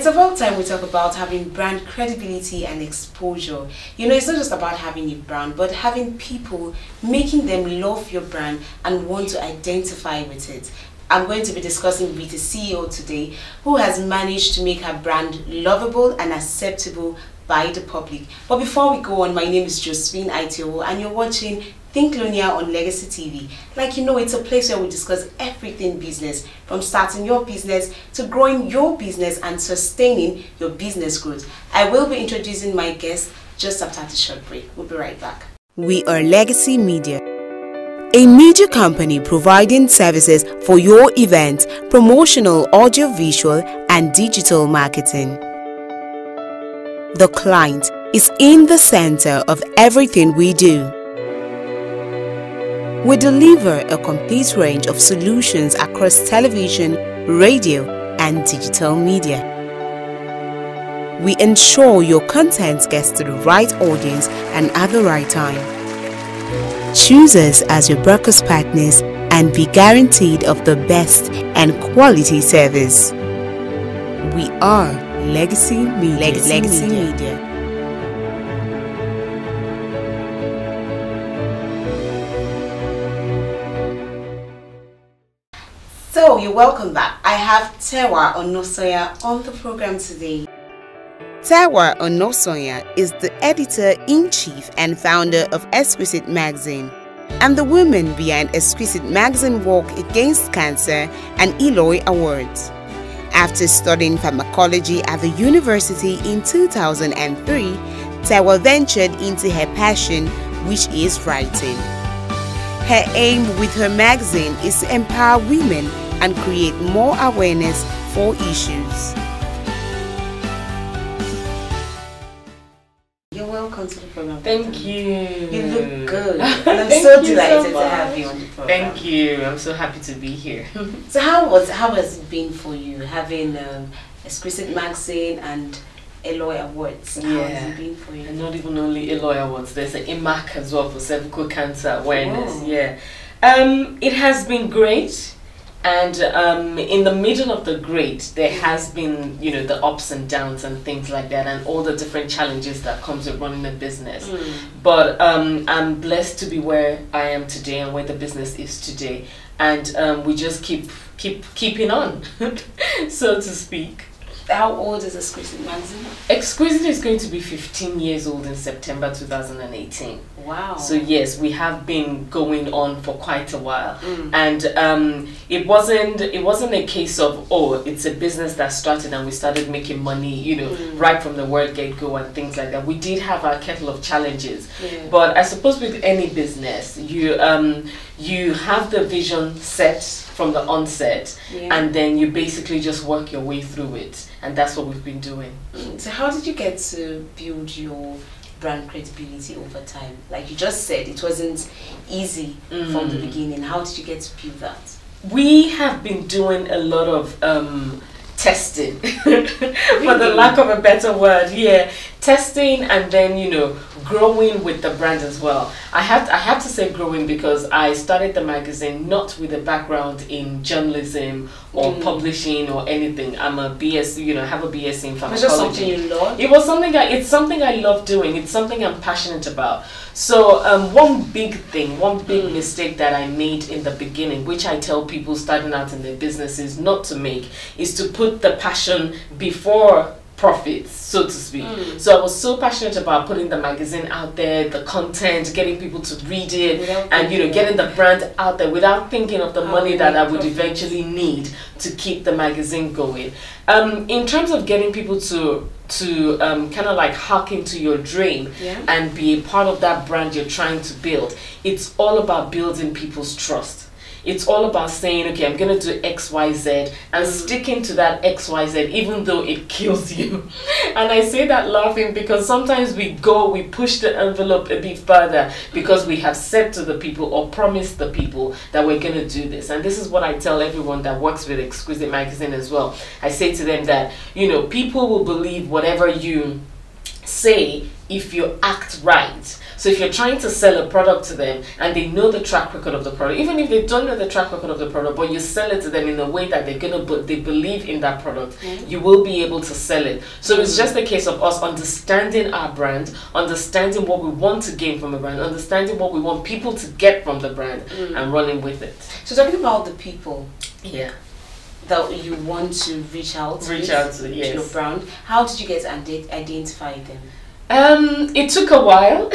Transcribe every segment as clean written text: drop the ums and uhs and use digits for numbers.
about time we talk about having brand credibility and exposure. You know, it's not just about having a brand, but having people, making them love your brand and want to identify with it. I'm going to be discussing with the CEO today, who has managed to make her brand lovable and acceptable by the public. But before we go on, my name is Josephine Aiteobhor and you're watching THINKLONAIRE on LegacyTV. Like you know, it's a place where we discuss everything business, from starting your business to growing your business and sustaining your business growth. I will be introducing my guest just after the short break. We'll be right back. We are Legacy Media, a media company providing services for your events, promotional, audiovisual, and digital marketing. The client is in the center of everything we do. We deliver a complete range of solutions across television, radio, and digital media. We ensure your content gets to the right audience and at the right time. Choose us as your broadcast partners and be guaranteed of the best and quality service. We are Legacy Media. Legacy Media. So you're welcome back. I have Tewa Onasanya on the program today. Tewa Onasanya is the editor-in-chief and founder of Exquisite magazine and the woman behind Exquisite magazine Walk Against Cancer and Eloy Awards. After studying pharmacology at the university in 2003, Tewa ventured into her passion, which is writing. Her aim with her magazine is to empower women and create more awareness for issues. You're welcome to the program. Thank you. You look good. And I'm so delighted to have you on the program. Thank you. I'm so happy to be here. So how has it been for you having Exquisite magazine and Eloy Awards? How has it been for you? And not even only Eloy Awards, there's an IMAC as well for cervical cancer awareness. Oh. Yeah. It has been great. And in the middle of the great, there has been, you know, the ups and downs and things like that, and all the different challenges that comes with running a business. But I'm blessed to be where I am today and where the business is today, and we just keeping on, so to speak. How old is Exquisite magazine? Exquisite is going to be 15 years old in September 2018. Wow. So yes, we have been going on for quite a while. And it wasn't a case of, oh, it's a business that started and we started making money, you know, right from the word get-go and things like that. We did have our kettle of challenges. But I suppose with any business, you have the vision set from the onset, and then you basically just work your way through it, and that's what we've been doing. So how did you get to build your brand credibility over time? Like you just said, it wasn't easy from the beginning. How did you get to build that? We have been doing a lot of testing, for the lack of a better word. Testing, and then, you know, growing with the brand as well. I have to say growing because I started the magazine not with a background in journalism or publishing or anything. I'm a BS, you know, I have a BS in pharmacology. Was it something you loved? It was something it's something I love doing. It's something I'm passionate about. So one big mistake that I made in the beginning, which I tell people starting out in their businesses not to make, is to put the passion before profits, so to speak. So I was so passionate about putting the magazine out there, the content, getting people to read it, and, you know, getting the brand out there without thinking of the money that I would eventually need to keep the magazine going. In terms of getting people to kind of like hack into your dream and be a part of that brand you're trying to build, it's all about building people's trust. It's all about saying, okay, I'm going to do X, Y, Z, and sticking to that X, Y, Z, even though it kills you. And I say that laughing because sometimes we push the envelope a bit further because we have said to the people or promised the people that we're going to do this. And this is what I tell everyone that works with Exquisite magazine as well. I say to them that, you know, people will believe whatever you say if you act right. So if you're trying to sell a product to them and they know the track record of the product, even if they don't know the track record of the product, but you sell it to them in a way that they believe in that product, you will be able to sell it. So it's just a case of us understanding our brand, understanding what we want to gain from a brand, understanding what we want people to get from the brand, and running with it. So talking about the people, yeah, that you want to reach out to your brand, how did you get to identify them? It took a while.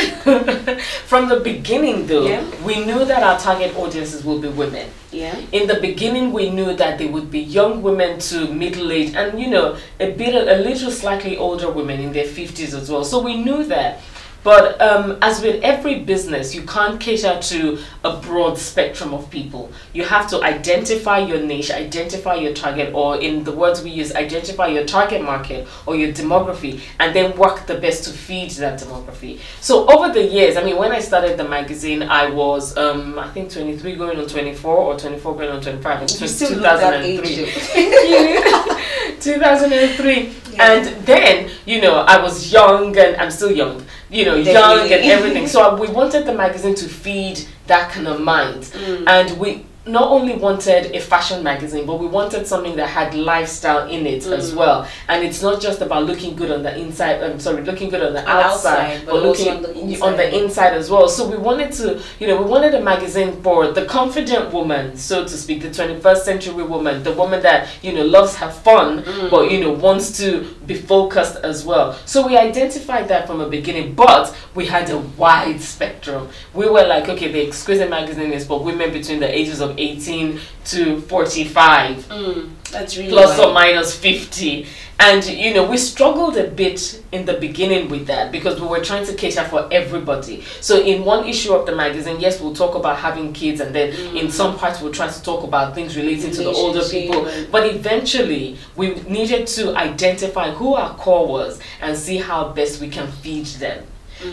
From the beginning though, we knew that our target audiences will be women. In the beginning we knew that they would be young women to middle-aged and a little slightly older women in their 50s as well. So we knew that. But as with every business, you can't cater to a broad spectrum of people. You have to identify your niche, identify your target, or in the words we use, identify your target market or your demography, and then work the best to feed that demography. So over the years, I mean, when I started the magazine, I was, I think 23 going on 24 or 24 going on 25. It was 2003. Thank you. 2003. And then, I was young and I'm still young. Young and everything. So we wanted the magazine to feed that kind of mind. And we not only wanted a fashion magazine, but we wanted something that had lifestyle in it as well. And it's not just about looking good on the inside, looking good on the outside, but looking on the inside as well. So we wanted to, we wanted a magazine for the confident woman, so to speak, the 21st century woman, the woman that, loves her fun, but, wants to be focused as well. So we identified that from the beginning, but we had a wide spectrum. We were like, okay, the Exquisite magazine is for women between the ages of 18 to 45. That's really plus or minus 50. And we struggled a bit in the beginning with that because we were trying to cater for everybody. So in one issue of the magazine, yes, we'll talk about having kids, and then in some parts we'll try to talk about things relating to the older people. But eventually we needed to identify who our core was and see how best we can feed them.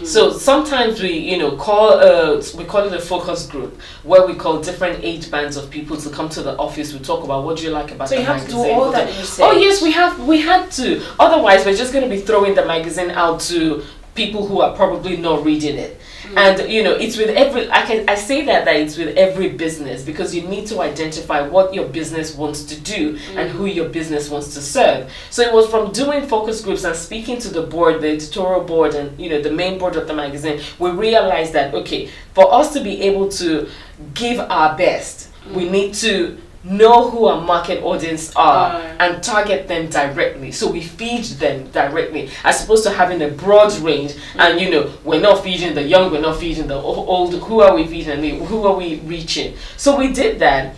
So sometimes we call it a focus group, where we call different age bands of people to come to the office. We talk about what do you like about the magazine. So you have to do all that you said. Oh yes, we had to. Otherwise we're just going to be throwing the magazine out to people who are probably not reading it. And it's with every, I say that it's with every business, because you need to identify what your business wants to do and who your business wants to serve. So it was from doing focus groups and speaking to the board, the editorial board, and the main board of the magazine, we realized that, okay, for us to be able to give our best, we need to know who our market audience are and target them directly. So we feed them directly, as opposed to having a broad range and we're not feeding the young, we're not feeding the old. Who are we feeding? Who are we reaching? So we did that.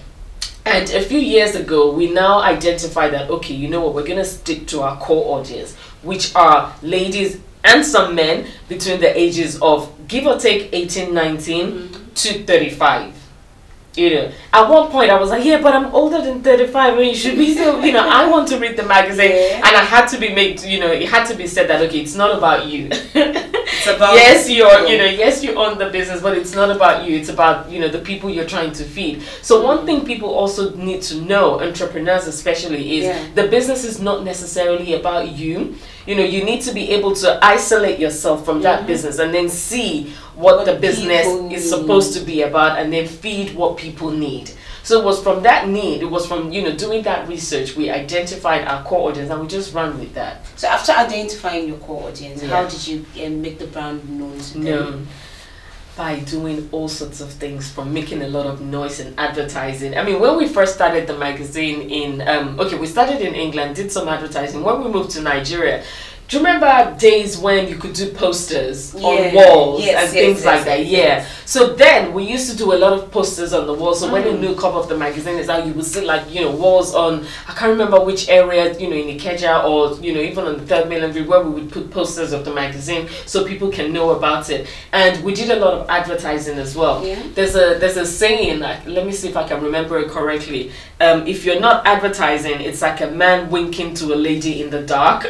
And a few years ago, we now identified that, okay, you know what, we're going to stick to our core audience, which are ladies and some men between the ages of, give or take, 18, 19 to 35. At one point I was like, yeah, but I'm older than 35, and you should be still, I want to read the magazine. And I had to be made, it had to be said that, okay, it's not about you. It's about yes, yes, you own the business, but it's not about you. It's about, the people you're trying to feed. So one thing people also need to know, entrepreneurs especially, is the business is not necessarily about you. You need to be able to isolate yourself from that business and then see what the business is supposed to be about, and then feed what people need. So it was from that need, it was from doing that research, we identified our core audience and we just ran with that. So after identifying your core audience, how did you make the brand known to them? By doing all sorts of things, from making a lot of noise and advertising. I mean, when we first started the magazine in, we started in England, did some advertising. When we moved to Nigeria, do you remember days when you could do posters on walls and things like that? So then we used to do a lot of posters on the wall. So when a new cover of the magazine is out, you would see walls on, I can't remember which area, in Ikeja or even on the 3rd Mainland, where we would put posters of the magazine so people can know about it. And we did a lot of advertising as well. There's a saying, let me see if I can remember it correctly. If you're not advertising, it's like a man winking to a lady in the dark.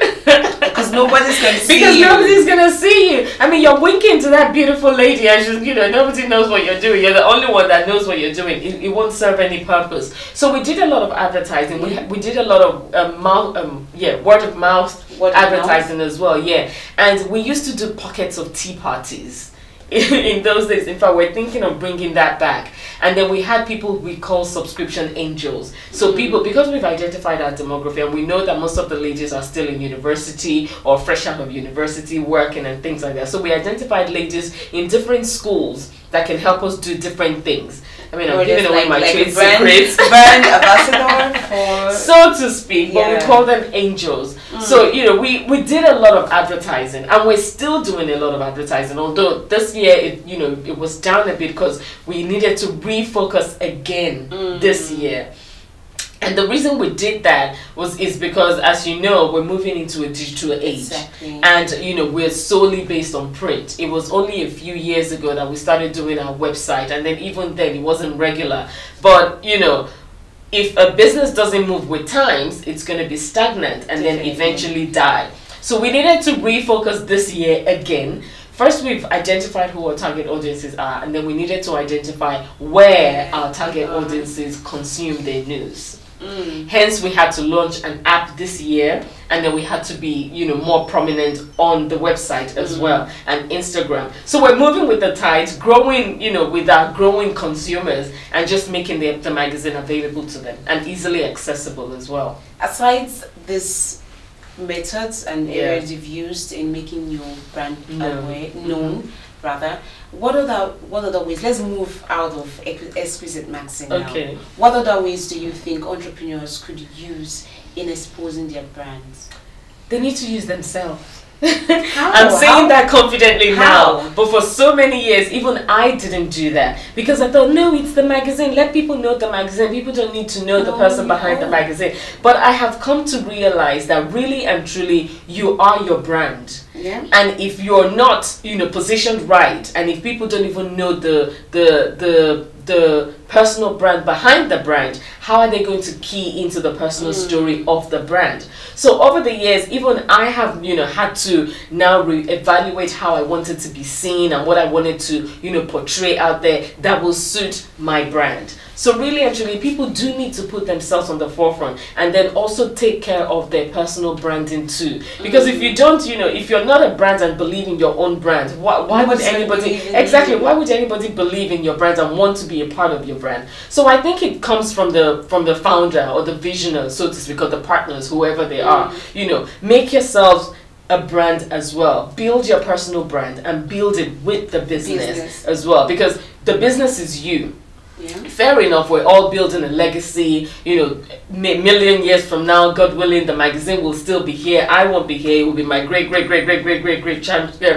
because nobody's going to see you. Because nobody's going to see you. I mean, you're winking to that beautiful lady and she's, you know, nobody knows what you're doing. You're the only one that knows what you're doing. It won't serve any purpose. So we did a lot of advertising. We did a lot of word of mouth advertising as well. Yeah, and we used to do pockets of tea parties. In those days, in fact, we're thinking of bringing that back. And then we had people we call subscription angels. So people, because we've identified our demography and we know that most of the ladies are still in university or fresh out of university working and things like that. So we identified ladies in different schools that can help us do different things. I mean, I'm giving away my trade secrets. Brand ambassador for... so to speak, but we call them angels. So, you know, we did a lot of advertising and we're still doing a lot of advertising. Although this year, it was down a bit because we needed to refocus again this year. And the reason we did that is because, as you know, we're moving into a digital age. Exactly. And, you know, we're solely based on print. It was only a few years ago that we started doing our website. And then even then, it wasn't regular. But, you know, if a business doesn't move with times, it's going to be stagnant and then eventually die. So we needed to refocus this year again. First, we've identified who our target audiences are. And then we needed to identify where our target audiences consume their news. Hence, we had to launch an app this year, and then we had to be, you know, more prominent on the website as well, and Instagram. So we're moving with the tides, growing, you know, with our growing consumers, and just making the magazine available to them and easily accessible as well. Aside these methods and areas you've used in making your brand known, rather, what other ways? Let's move out of Exquisite magazine now. Okay. What other ways do you think entrepreneurs could use in exposing their brands? They need to use themselves. I'm saying that confidently now, but for so many years, even I didn't do that because I thought, no, it's the magazine. Let people know the magazine. People don't need to know the person behind the magazine. But I have come to realize that really and truly, you are your brand. Yeah. And if you're not, you know, positioned right, and if people don't even know the personal brand behind the brand, how are they going to key into the personal story of the brand? So over the years, even I have, you know, had to now evaluate how I wanted to be seen and what I wanted to, you know, portray out there that will suit my brand. So really and truly, people do need to put themselves on the forefront and then also take care of their personal branding too. Because if you don't, you know, if you're not a brand and believe in your own brand, why would anybody, why would anybody believe in your brand and want to be a part of your brand? So I think it comes from the founder or the visionary, so to speak, or the partners, whoever they are. You know, make yourselves a brand as well. Build your personal brand and build it with the business as well, because the business is you. Yeah. Fair enough, we're all building a legacy, you know, million years from now, God willing, the magazine will still be here. I won't be here. It will be my great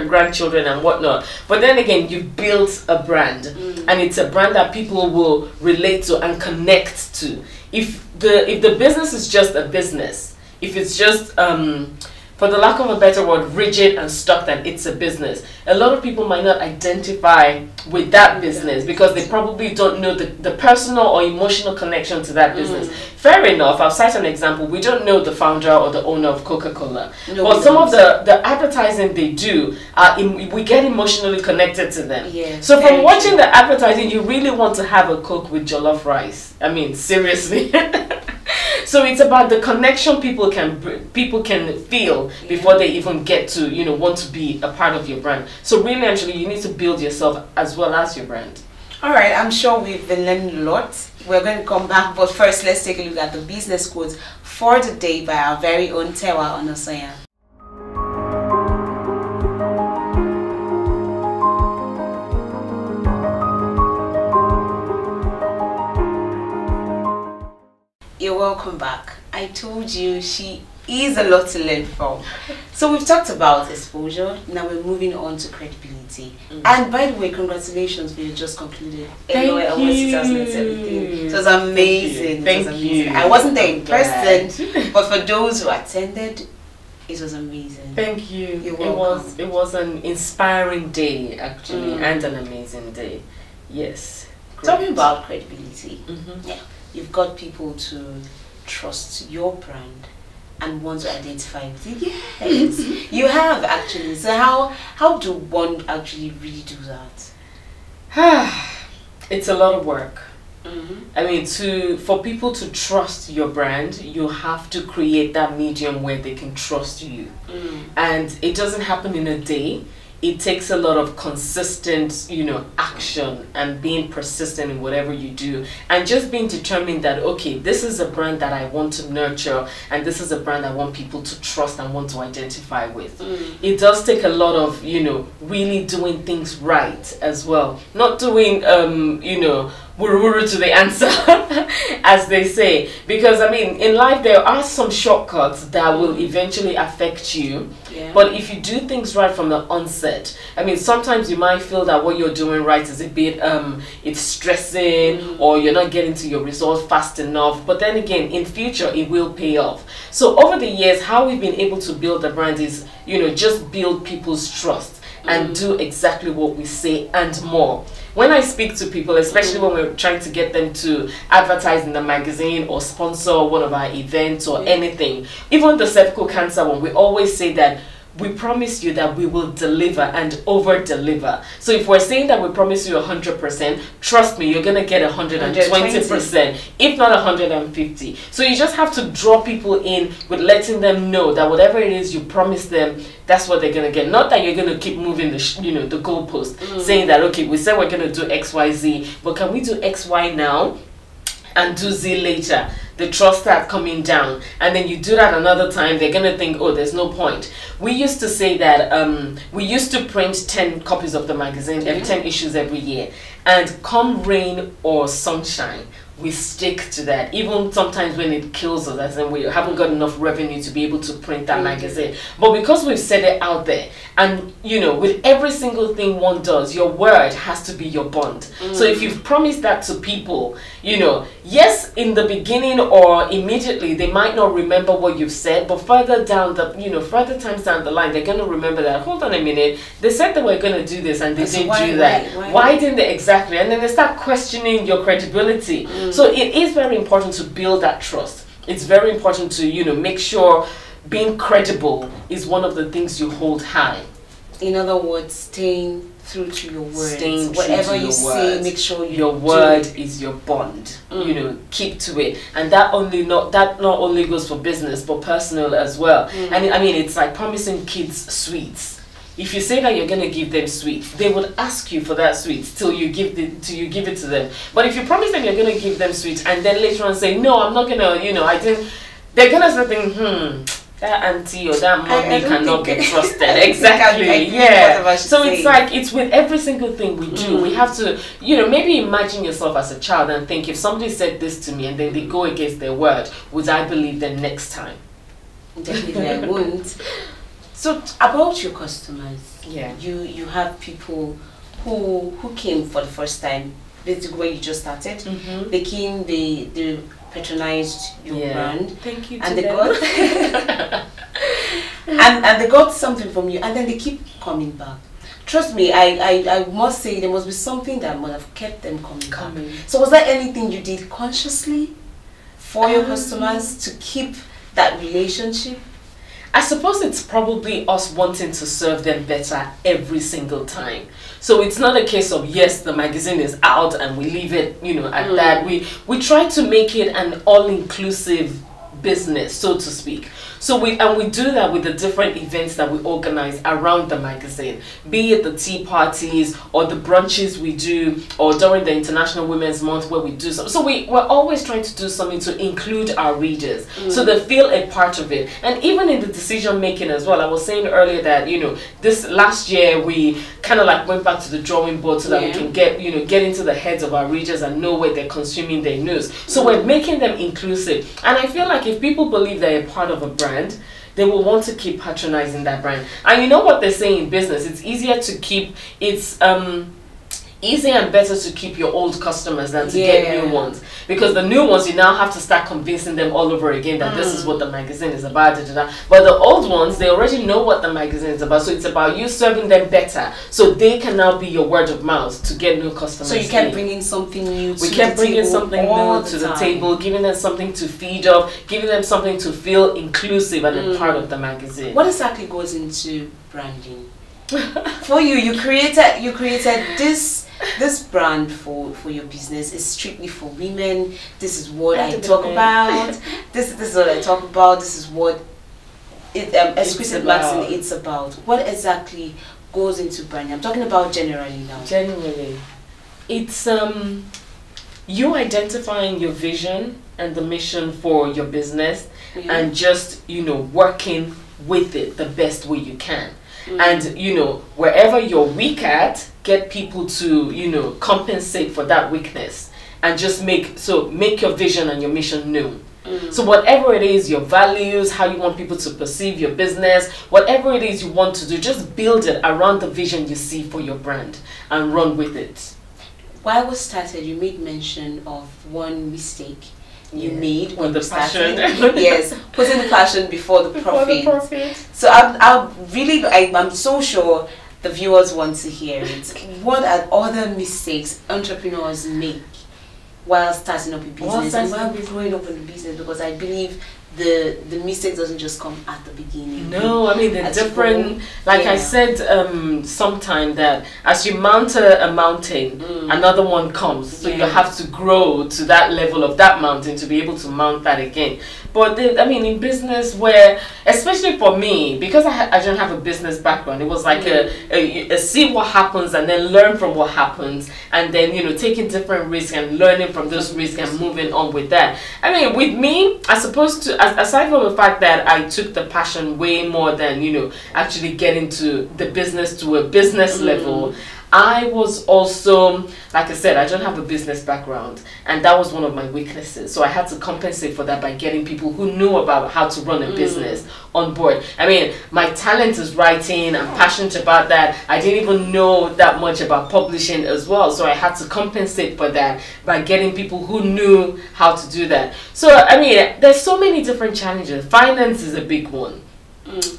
grandchildren and whatnot. But then again, you've built a brand, and it's a brand that people will relate to and connect to. If the business is just a business, if it's just for the lack of a better word, rigid and stuck, that it's a business, a lot of people might not identify with that business because they probably don't know the personal or emotional connection to that business. Fair enough, I'll cite an example. We don't know the founder or the owner of Coca-Cola, but some of the advertising they do, we get emotionally connected to them. Yeah, so from watching the advertising, you really want to have a Coke with jollof rice. I mean, seriously. So it's about the connection people can feel before they even get to, you know, want to be a part of your brand. So really, actually, you need to build yourself as well as your brand. All right, I'm sure we've been learning a lot. We're going to come back, but first, let's take a look at the business quotes for the day by our very own Tewa Onasanya. You're welcome back. I told you she is a lot to learn from. So we've talked about exposure. Now we're moving on to credibility. And by the way, congratulations, we just concluded Eloy Awards 2017. It was amazing. Thank you. I wasn't there in person, but for those who attended, it was amazing. Thank you. You're welcome. It was an inspiring day, actually, and an amazing day. Yes. Great. Talking about credibility, yeah, you've got people to trust your brand. and want to identify with it. Yes, you have actually. So how do one actually really do that? It's a lot of work. Mm-hmm. I mean, for people to trust your brand, you have to create that medium where they can trust you. And it doesn't happen in a day. It takes a lot of consistent, action and being persistent in whatever you do, and just being determined that, okay, this is a brand that I want to nurture, and this is a brand I want people to trust and want to identify with. It does take a lot of, really doing things right as well. Not doing, wuru to the answer, as they say. Because, I mean, in life there are some shortcuts that will eventually affect you. Yeah. But if you do things right from the onset, I mean, sometimes you might feel that what you're doing right is a bit, it's stressing, or you're not getting to your result fast enough. But then again, in future, it will pay off. So over the years, how we've been able to build the brand is, just build people's trust and do exactly what we say and more. When I speak to people, especially when we're trying to get them to advertise in the magazine or sponsor one of our events or anything, even the cervical cancer one, we always say that we promise you that we will deliver and over-deliver. So if we're saying that we promise you 100%, trust me, you're going to get 120%, if not 150. So you just have to draw people in with letting them know that whatever it is you promise them, that's what they're going to get. Not that you're going to keep moving the the goalpost, saying that, okay, we said we're going to do X, Y, Z, but can we do X, Y now and do Z later? The trust start coming down, and then you do that another time, they're gonna think, oh, there's no point. We used to say that we used to print 10 copies of the magazine, 10 issues every year, and come rain or sunshine, we stick to that, even sometimes when it kills us, as in we haven't got enough revenue to be able to print that magazine. But because we've said it out there, and with every single thing one does, your word has to be your bond. So if you've promised that to people, yes, in the beginning or immediately they might not remember what you've said, but further down further times down the line, they're going to remember that, hold on a minute, they said that we're going to do this and they didn't do that. Why didn't they? Exactly. And then they start questioning your credibility. So it is very important to build that trust. It's very important to, make sure being credible is one of the things you hold high. In other words, staying true to your words. Whatever you say, make sure your word is your bond. Keep to it. And that not only goes for business but personal as well. And I mean, it's like promising kids sweets. If you say that you're going to give them sweets, they would ask you for that sweets till you give it to them. But if you promise them you're going to give them sweets and then later on say, no, I'm not going to, I didn't, they're going to start thinking, that auntie or that mommy cannot be trusted. Exactly. Yeah. So it's like, it's with every single thing we do. We have to, maybe imagine yourself as a child and think, if somebody said this to me and then they go against their word, would I believe them next time? Definitely I wouldn't. So about your customers, yeah, you have people who came for the first time, basically when you just started. They came, they patronized your brand. Thank you. And they got and they got something from you, and then they keep coming back. Trust me, I must say there must be something that must have kept them coming back. So was there anything you did consciously for your customers to keep that relationship? I suppose it's probably us wanting to serve them better every single time. So it's not a case of, yes, the magazine is out and we leave it, at that. We try to make it an all-inclusive business, so to speak. So we do that with the different events that we organize around the magazine, be it the tea parties or the brunches we do, or during the International Women's Month where we do something. So we're always trying to do something to include our readers, so they feel a part of it. And even in the decision making as well, I was saying earlier that this last year we kind of like went back to the drawing board so that we can get into the heads of our readers and know where they're consuming their news. So we're making them inclusive, and I feel like if people believe they're a part of a brand, they will want to keep patronizing that brand. And you know what they say in business, it's easier to keep, it's easier and better to keep your old customers than to get new ones, because the new ones you now have to start convincing them all over again that this is what the magazine is about, but the old ones, they already know what the magazine is about, so it's about you serving them better so they can now be your word of mouth to get new customers. So you can bring in something new to we can bring in something new to the table, giving them something to feed off, giving them something to feel inclusive and a part of the magazine. What exactly goes into branding? For you created this brand for your business. It's strictly for women. This is what I talk about. This is what I talk about. This is what Exquisite magazine it's about. What exactly goes into branding? I'm talking about generally now. Generally, it's you identifying your vision and the mission for your business, and just working with it the best way you can. And wherever you're weak at, get people to compensate for that weakness, and just make your vision and your mission known. So whatever it is, your values, how you want people to perceive your business, whatever it is you want to do, just build it around the vision you see for your brand and run with it. While we started, you made mention of one mistake you made when the you started. passion. Yes, putting the passion before the profit. So I'm so sure the viewers want to hear it. What are other mistakes entrepreneurs make while starting up a business and while growing up in the business? Because I believe the mistake doesn't just come at the beginning. No, I mean they're different. Like I said sometime, that as you mount a mountain, another one comes. So you have to grow to that level of that mountain to be able to mount that again. But in business, where, especially for me, because I don't have a business background, it was like a see what happens and then learn from what happens, and then taking different risks and learning from those risks and moving on with that. I mean, with me, I supposed to, aside from the fact that I took the passion way more than actually getting to the business to a business level, I was also, like I said, I don't have a business background, and that was one of my weaknesses. So I had to compensate for that by getting people who knew about how to run a business on board. I mean, my talent is writing, I'm passionate about that. I didn't even know that much about publishing as well, so I had to compensate for that by getting people who knew how to do that. So, I mean, there's so many different challenges. Finance is a big one.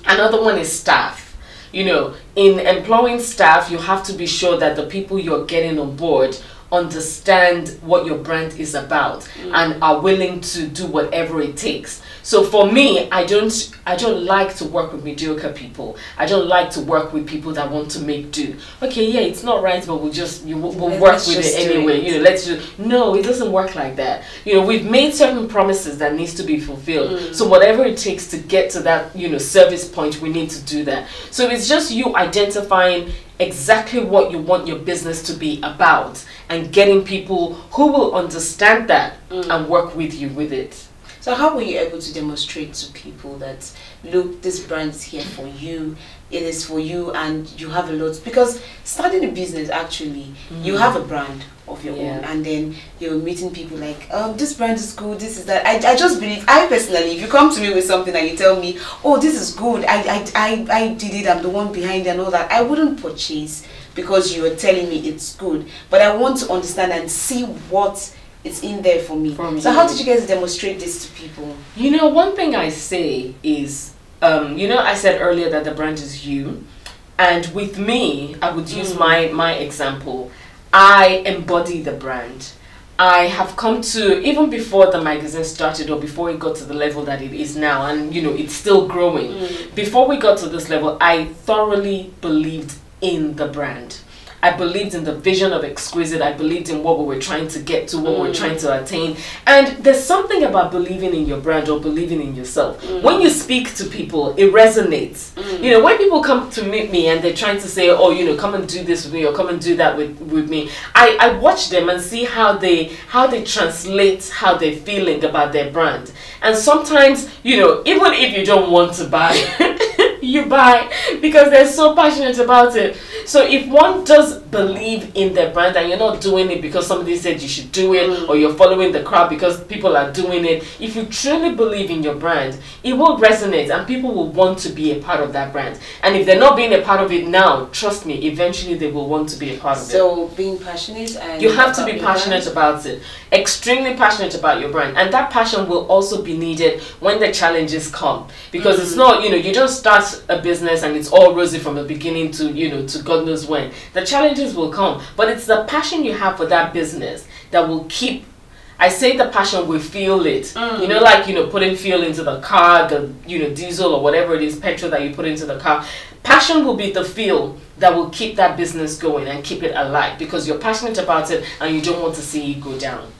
Another one is staff. In employing staff, you have to be sure that the people you're getting on board understand what your brand is about and are willing to do whatever it takes. So for me, I don't like to work with mediocre people. I don't like to work with people that want to make do. Okay, yeah, it's not right, but we'll work with it anyway. No, it doesn't work like that. We've made certain promises that needs to be fulfilled. So whatever it takes to get to that, service point, we need to do that. So it's just you identifying exactly what you want your business to be about and getting people who will understand that and work with you with it. So how were you able to demonstrate to people that, look, this brand is here for you, it is for you, and you have a lot? Because starting a business, actually, you have a brand of your own, and then you're meeting people like, this brand is good, this is that. I just believe, I personally, if you come to me with something and you tell me, oh, this is good, I did it, I'm the one behind it and all that, I wouldn't purchase because you are telling me it's good. But I want to understand and see what it's in there for me. So how did you guys demonstrate this to people? One thing I say is, I said earlier that the brand is you, and with me, I would use my example. I embody the brand. I have come to, even before the magazine started or before it got to the level that it is now, and it's still growing. Before we got to this level, I thoroughly believed in the brand. I believed in the vision of Exquisite. I believed in what we were trying to get to, what we were trying to attain. And there's something about believing in your brand or believing in yourself. When you speak to people, it resonates. When people come to meet me and they're trying to say, oh, come and do this with me or come and do that with me, I watch them and see how they translate how they're feeling about their brand. And sometimes, even if you don't want to buy, you buy because they're so passionate about it. So if one does believe in their brand and you're not doing it because somebody said you should do it, or you're following the crowd because people are doing it, if you truly believe in your brand, it will resonate and people will want to be a part of that brand. And if they're not being a part of it now, trust me, eventually they will want to be a part of it. So being passionate, and you have to be passionate about it, extremely passionate about your brand, and that passion will also be needed when the challenges come, because it's not, you know, you don't start a business and it's all rosy from the beginning to, you know, to God knows when. The challenges will come, but it's the passion you have for that business that will keep, I say the passion will fuel it. You know, like, you know, putting fuel into the car, the, you know, diesel or whatever it is, petrol that you put into the car. Passion will be the fuel that will keep that business going and keep it alive, because you're passionate about it and you don't want to see it go down.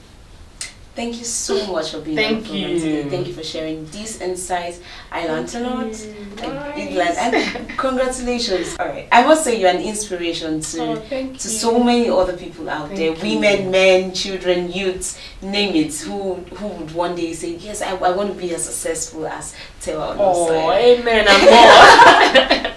Thank you so much for being on the program today. Thank you for sharing these insights. I learned a lot. And congratulations. All right. I must say you're an inspiration to so many other people out there. Women, men, children, youths, name it, who would one day say, yes, I want to be as successful as Tewa Onasanya. Oh, amen and more.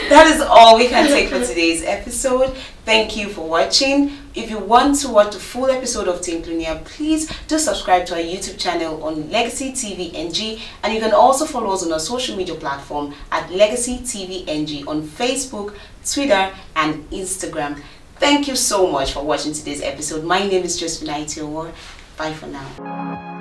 That is all we can take for today's episode. Thank you for watching. If you want to watch the full episode of Thinklonnaire, please do subscribe to our YouTube channel on LegacyTV NG, and you can also follow us on our social media platform at LegacyTV NG on Facebook, Twitter, and Instagram. Thank you so much for watching today's episode. My name is Josephine Aiteobhor. Bye for now.